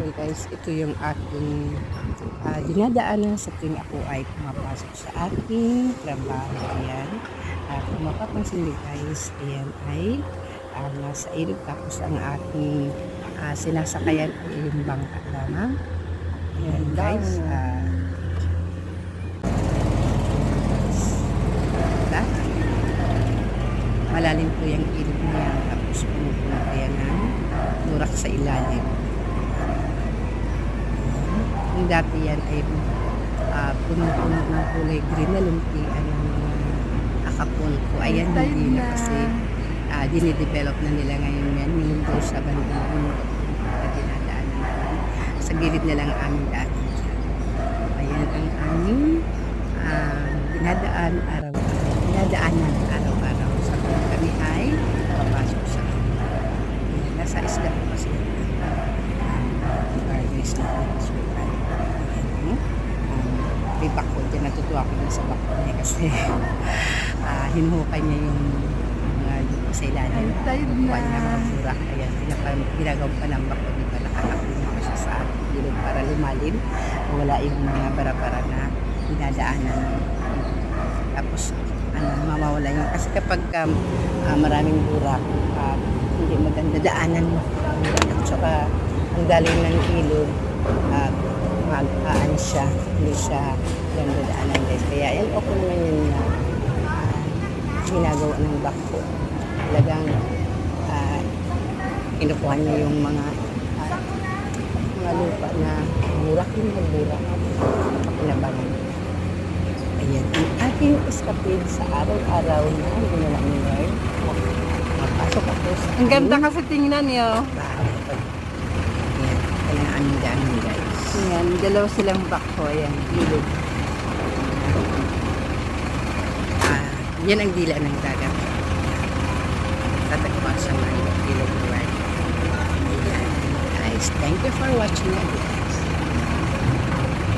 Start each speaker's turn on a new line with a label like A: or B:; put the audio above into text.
A: So guys, ito yung aking dinadaanan sa tuwing ako ay pumapasok sa aking trabaho. Ayan. Kung mapapansin niyo guys, ayan ay nasa ilog, tapos ang aking sinasakayan ay yung bangka lamang. Ayan guys. Malalim po yung ilog niya, tapos puno-puno kaya ng murak sa ilalim. Yung dati yan ay puno-puno ng kulay green na lumpian ng mga Acapulco. Ayan, hindi na kasi dinidevelop na nila ngayon yan. Yung doon sa bandang na dinadaanan namin. Sa gilid na lang ang aming daan. Ayan ang aming dinadaanan araw-araw. Sa kami ay papasok sa nasa isla po kasi guys na pasukan. May bako dyan, natutuwa ko din sa bako niya kasi hinuhukay niya yung mga dito sa ilalim, hinuhukay niya mga burak. Ayan, ginagawa pa ng bako, di ba nakakapin pa siya sa gilid para lumalim, wala yung mga bara-bara na dinadaanan. Tapos mawawala yun kasi kapag maraming burak, hindi maganda daanan mo. At saka ang dalim ng ilog, mag-aan siya, hindi siya ganda daanan guys. Kaya yan, okay naman yun na ginagawa ng bako. Talagang kinukuha niya yung mga lupa na burak, yung mga burak pinabangan. Ayan, ang aking escapade sa araw-araw na ginawa ni Lord. Mapasok ako sa
B: ang ganda kasi tingnan niyo.
A: Ayan, kaya ang aming daanan guys.
B: Ayan, dalawa silang bako. Ayan, ilog.
A: Yan ang dila ng dagat. Tatagpuan sa mga ilog ni Lord. Ayan, guys, thank you for watching again.